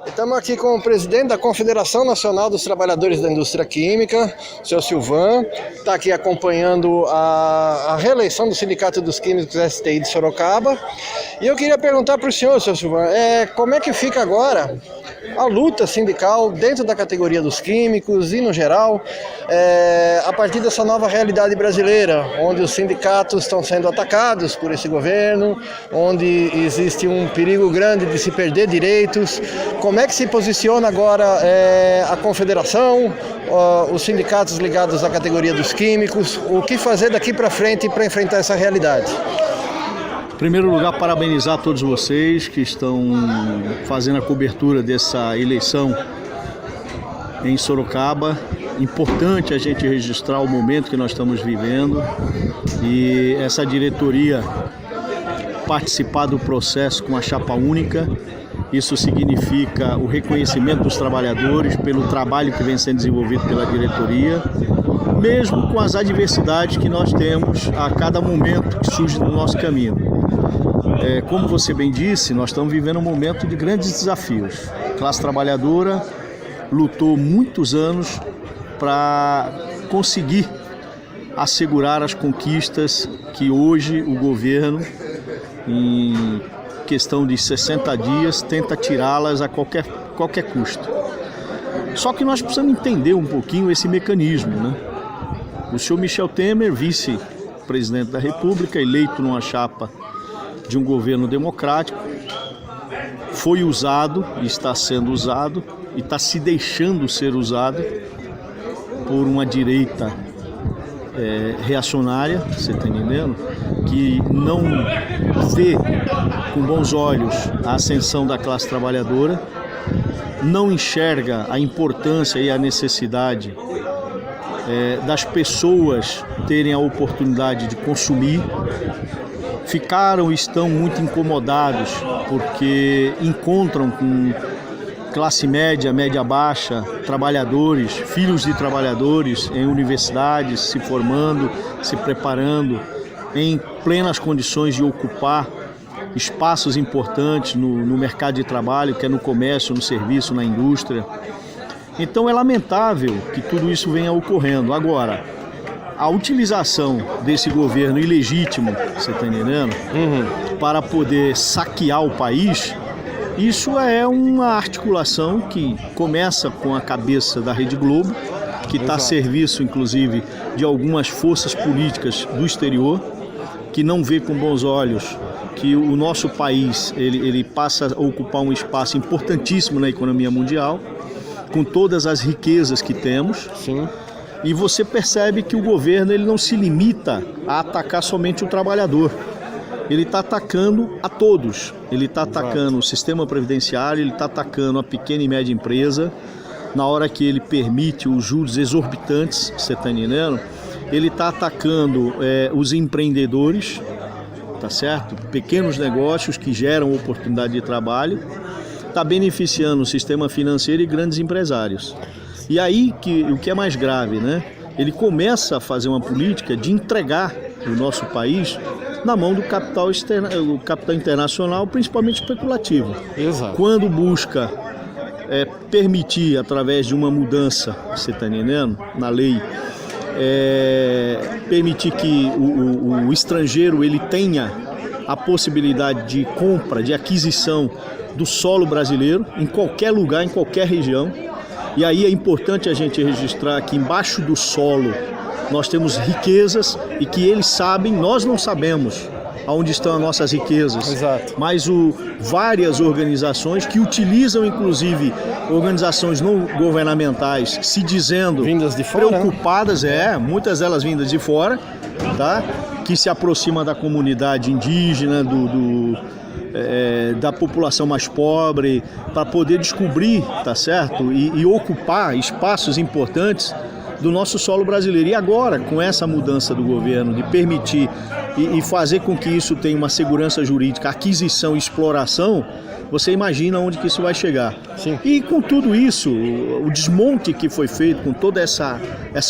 Estamos aqui com o presidente da Confederação Nacional dos Trabalhadores da Indústria Química, o senhor Silvan, está aqui acompanhando a reeleição do Sindicato dos Químicos STI de Sorocaba. E eu queria perguntar para o senhor Silvan, como é que fica agora a luta sindical dentro da categoria dos químicos e no geral, a partir dessa nova realidade brasileira, onde os sindicatos estão sendo atacados por esse governo, onde existe um perigo grande de se perder direitos. Como é que se posiciona agora a confederação, os sindicatos ligados à categoria dos químicos? O que fazer daqui para frente para enfrentar essa realidade? Em primeiro lugar, parabenizar todos vocês que estão fazendo a cobertura dessa eleição em Sorocaba. Importante a gente registrar o momento que nós estamos vivendo e essa diretoria participar do processo com a chapa única. Isso significa o reconhecimento dos trabalhadores pelo trabalho que vem sendo desenvolvido pela diretoria, mesmo com as adversidades que nós temos a cada momento que surge no nosso caminho. Como você bem disse, nós estamos vivendo um momento de grandes desafios. A classe trabalhadora lutou muitos anos para conseguir assegurar as conquistas que hoje o governo, em questão de 60 dias, tenta tirá-las a qualquer custo. Só que nós precisamos entender um pouquinho esse mecanismo, né? O senhor Michel Temer, vice-presidente da República, eleito numa chapa de um governo democrático, foi usado, está sendo usado e está se deixando ser usado por uma direita reacionária, você está entendendo? Que não vê com bons olhos a ascensão da classe trabalhadora, não enxerga a importância e a necessidade das pessoas terem a oportunidade de consumir. Estão muito incomodados porque encontram com classe média, média baixa, trabalhadores, filhos de trabalhadores em universidades, se formando, se preparando, em plenas condições de ocupar espaços importantes no mercado de trabalho, que é no comércio, no serviço, na indústria. Então é lamentável que tudo isso venha ocorrendo. Agora, a utilização desse governo ilegítimo, você está entendendo? Para poder saquear o país, isso é uma articulação que começa com a cabeça da Rede Globo, que está a serviço, inclusive, de algumas forças políticas do exterior, que não vê com bons olhos que o nosso país ele passa a ocupar um espaço importantíssimo na economia mundial, com todas as riquezas que temos. Sim. E você percebe que o governo ele não se limita a atacar somente o trabalhador. Ele está atacando a todos. Ele está atacando o sistema previdenciário, ele está atacando a pequena e média empresa. Na hora que ele permite os juros exorbitantes, você está entendendo? Ele está atacando os empreendedores, tá certo? Pequenos negócios que geram oportunidade de trabalho. Está beneficiando o sistema financeiro e grandes empresários. E aí, o que é mais grave, né? Ele começa a fazer uma política de entregar o nosso país na mão do capital internacional, principalmente especulativo. Exato. Quando busca permitir, através de uma mudança, você está entendendo, na lei, permitir que o estrangeiro ele tenha a possibilidade de compra, de aquisição do solo brasileiro, em qualquer lugar, em qualquer região. E aí é importante a gente registrar que embaixo do solo nós temos riquezas e que eles sabem, nós não sabemos aonde estão as nossas riquezas. Exato. Mas várias organizações que utilizam, inclusive, organizações não governamentais, se dizendo vindas de fora, preocupadas, muitas delas vindas de fora, tá? Que se aproxima da comunidade indígena, da população mais pobre, para poder descobrir, tá certo? E ocupar espaços importantes do nosso solo brasileiro. E agora, com essa mudança do governo de permitir e fazer com que isso tenha uma segurança jurídica, aquisição e exploração, você imagina onde que isso vai chegar. Sim. E com tudo isso, o desmonte que foi feito, com toda essa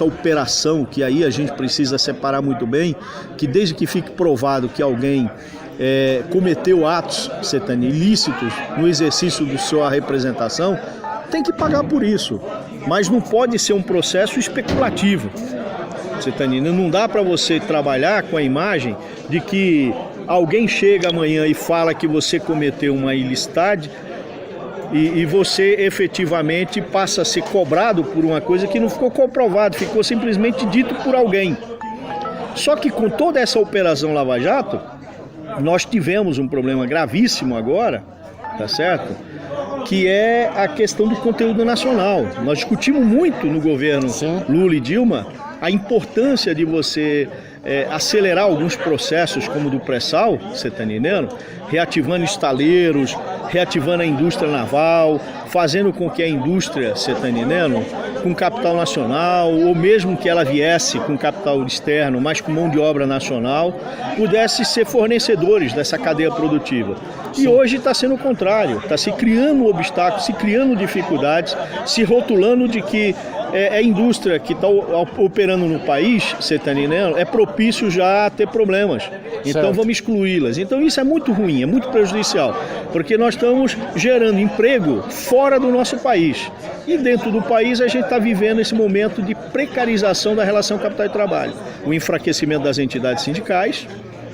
operação, que aí a gente precisa separar muito bem, que desde que fique provado que alguém cometeu atos, Cetani, ilícitos no exercício de sua representação, tem que pagar por isso. Mas não pode ser um processo especulativo, Cetani. Não dá para você trabalhar com a imagem de que alguém chega amanhã e fala que você cometeu uma ilicitude e você efetivamente passa a ser cobrado por uma coisa que não ficou comprovado, ficou simplesmente dito por alguém. Só que com toda essa operação Lava Jato, nós tivemos um problema gravíssimo agora, tá certo? Que é a questão do conteúdo nacional. Nós discutimos muito no governo Lula e Dilma a importância de você acelerar alguns processos como o do pré-sal, você está entendendo? Reativando estaleiros, reativando a indústria naval, fazendo com que a indústria, você está entendendo? Com capital nacional, ou mesmo que ela viesse com capital externo, mas com mão de obra nacional, pudesse ser fornecedores dessa cadeia produtiva. E hoje está sendo o contrário, está se criando obstáculos, se criando dificuldades, se rotulando de que a indústria que está operando no país, você está entendendo, é propício já a ter problemas. Então vamos excluí-las. Então isso é muito ruim, é muito prejudicial, porque nós estamos gerando emprego fora do nosso país. E dentro do país a gente está vivendo esse momento de precarização da relação capital e trabalho. O enfraquecimento das entidades sindicais,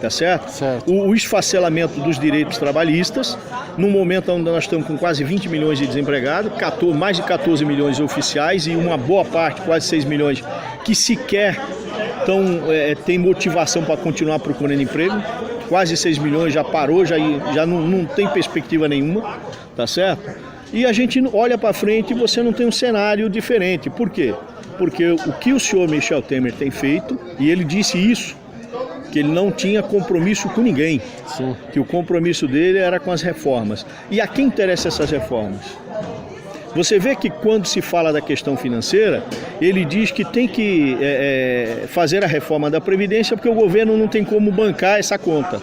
tá certo? O esfacelamento dos direitos trabalhistas, num momento onde nós estamos com quase 20 milhões de desempregados, mais de 14 milhões de oficiais e uma boa parte, quase 6 milhões, que sequer tem motivação para continuar procurando emprego. Quase 6 milhões já parou, já não tem perspectiva nenhuma, tá certo? E a gente olha para frente e você não tem um cenário diferente. Por quê? Porque o que o senhor Michel Temer tem feito, e ele disse isso, que ele não tinha compromisso com ninguém, que o compromisso dele era com as reformas. E a quem interessam essas reformas? Você vê que quando se fala da questão financeira, ele diz que tem que fazer a reforma da Previdência porque o governo não tem como bancar essa conta.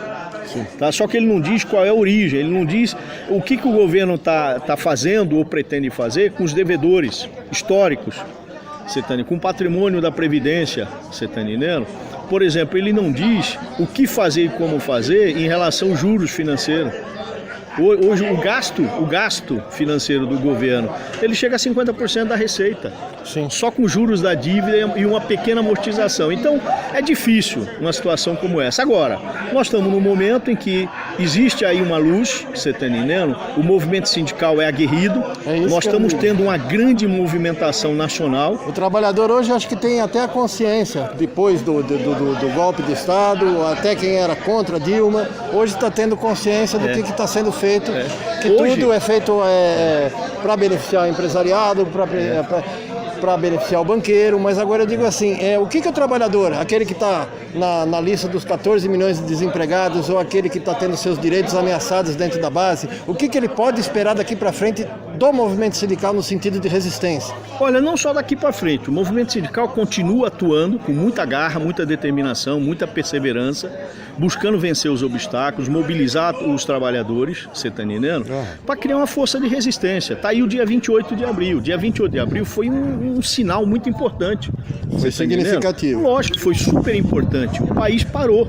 Tá? Só que ele não diz qual é a origem, ele não diz o que o governo tá fazendo ou pretende fazer com os devedores históricos, com o patrimônio da Previdência, você está entendendo? Por exemplo, ele não diz o que fazer e como fazer em relação aos juros financeiros. Hoje o gasto financeiro do governo, ele chega a 50% da receita. Só com juros da dívida e uma pequena amortização. Então é difícil uma situação como essa. Agora, nós estamos num momento em que existe aí uma luz, você está entendendo? O movimento sindical é aguerrido, nós estamos tendo uma grande movimentação nacional. O trabalhador hoje acho que tem até a consciência, depois do golpe de Estado, até quem era contra Dilma, hoje está tendo consciência do que está sendo feito, que hoje, tudo é feito para beneficiar o empresariado, para beneficiar o banqueiro, mas agora eu digo assim, o que o trabalhador, aquele que está na lista dos 14 milhões de desempregados ou aquele que está tendo seus direitos ameaçados dentro da base, o que ele pode esperar daqui para frente do movimento sindical no sentido de resistência? Olha, não só daqui para frente, o movimento sindical continua atuando com muita garra, muita determinação, muita perseverança, buscando vencer os obstáculos, mobilizar os trabalhadores, você está entendendo? Para criar uma força de resistência. Está aí o dia 28 de abril. Dia 28 de abril foi um sinal muito importante. Foi significativo. Lógico, foi super importante. O país parou.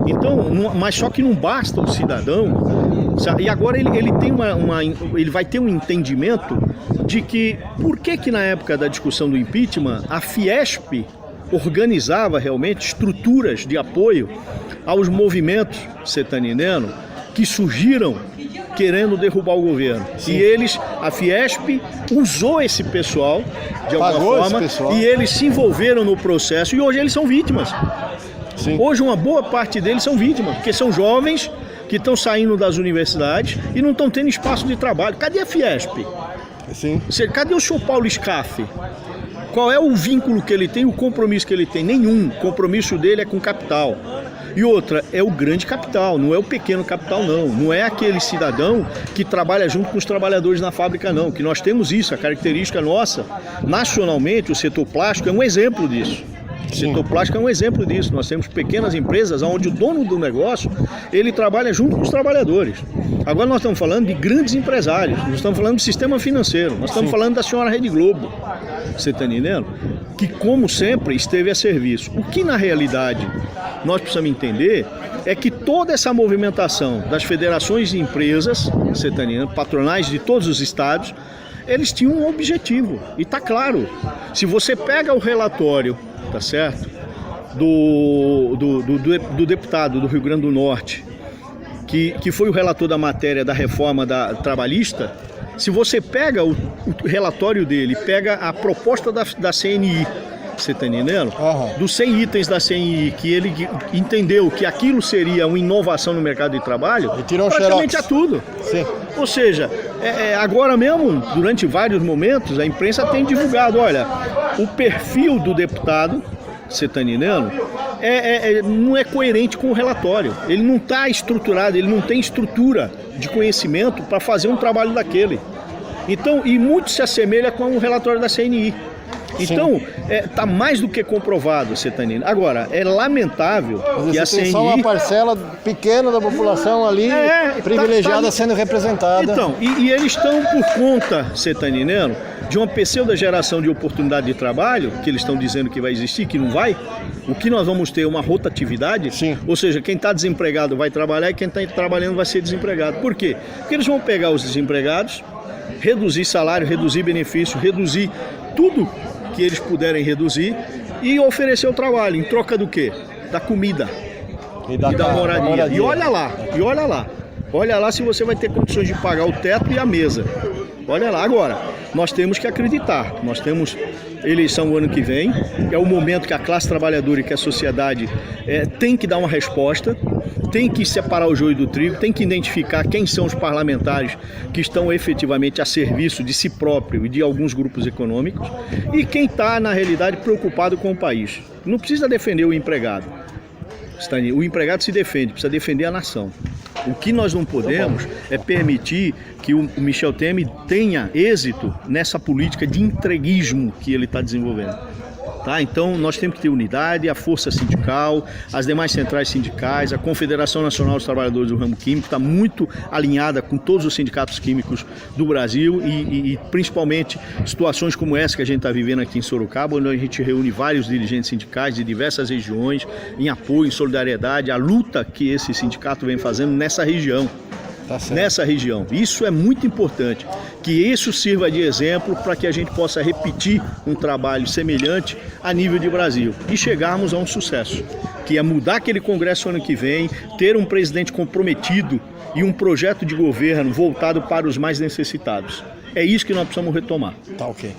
Então, mas só que não basta o cidadão. E agora ele vai ter um entendimento de que por que na época da discussão do impeachment a Fiesp organizava realmente estruturas de apoio aos movimentos, você está entendendo, que surgiram querendo derrubar o governo. E a Fiesp usou esse pessoal de alguma forma e eles se envolveram no processo e hoje eles são vítimas. Hoje uma boa parte deles são vítimas, porque são jovens que estão saindo das universidades e não estão tendo espaço de trabalho. Cadê a Fiesp? Cadê o senhor Paulo Scaff? Qual é o vínculo que ele tem, o compromisso que ele tem? Nenhum. O compromisso dele é com capital. E outra, é o grande capital, não é o pequeno capital, não. Não é aquele cidadão que trabalha junto com os trabalhadores na fábrica, não. Que nós temos isso, a característica nossa. Nacionalmente, o setor plástico é um exemplo disso. O setor plástico é um exemplo disso. Nós temos pequenas empresas onde o dono do negócio, ele trabalha junto com os trabalhadores. Agora nós estamos falando de grandes empresários, nós estamos falando do sistema financeiro, nós estamos falando da senhora Rede Globo. Você está entendendo? Que, como sempre, esteve a serviço. O que, na realidade, nós precisamos entender é que toda essa movimentação das federações de empresas setanianas, patronais de todos os estados, eles tinham um objetivo, e está claro. Se você pega o relatório, tá certo, do deputado do Rio Grande do Norte, que foi o relator da matéria da reforma trabalhista, se você pega o relatório dele, pega a proposta da CNI, você está entendendo? Dos 100 itens da CNI, que ele entendeu que aquilo seria uma inovação no mercado de trabalho, praticamente é tudo. Sim. Ou seja, agora mesmo, durante vários momentos, a imprensa tem divulgado, olha, o perfil do deputado, você está entendendo? Não é coerente com o relatório. Ele não está estruturado, ele não tem estrutura de conhecimento para fazer um trabalho daquele. Então, e muito se assemelha com o relatório da CNI. Então, está mais do que comprovado, Setanino. Agora, é lamentável que a CNI... Tem só uma parcela pequena da população ali privilegiada sendo representada. Então, e eles estão por conta, Setanino, de uma pseudo-geração de oportunidade de trabalho, que eles estão dizendo que vai existir, que não vai. O que nós vamos ter é uma rotatividade. Sim. Ou seja, quem está desempregado vai trabalhar e quem está trabalhando vai ser desempregado. Por quê? Porque eles vão pegar os desempregados, reduzir salário, reduzir benefício, reduzir tudo que eles puderem reduzir e oferecer o trabalho. Em troca do quê? Da comida e da moradia. E olha lá. Olha lá se você vai ter condições de pagar o teto e a mesa. Olha lá. Agora, nós temos que acreditar. Nós temos eleição o ano que vem. É o momento que a classe trabalhadora e que a sociedade tem que dar uma resposta. Tem que separar o joio do trigo, tem que identificar quem são os parlamentares que estão efetivamente a serviço de si próprio e de alguns grupos econômicos e quem está, na realidade, preocupado com o país. Não precisa defender o empregado. O empregado se defende, precisa defender a nação. O que nós não podemos é permitir que o Michel Temer tenha êxito nessa política de entreguismo que ele está desenvolvendo. Tá? Então nós temos que ter unidade, a força sindical, as demais centrais sindicais, a Confederação Nacional dos Trabalhadores do Ramo Químico está muito alinhada com todos os sindicatos químicos do Brasil e principalmente situações como essa que a gente está vivendo aqui em Sorocaba, onde a gente reúne vários dirigentes sindicais de diversas regiões em apoio, em solidariedade, à luta que esse sindicato vem fazendo nessa região. Nessa região. Isso é muito importante, que isso sirva de exemplo para que a gente possa repetir um trabalho semelhante a nível de Brasil e chegarmos a um sucesso, que é mudar aquele Congresso ano que vem, ter um presidente comprometido e um projeto de governo voltado para os mais necessitados. É isso que nós precisamos retomar. Tá ok.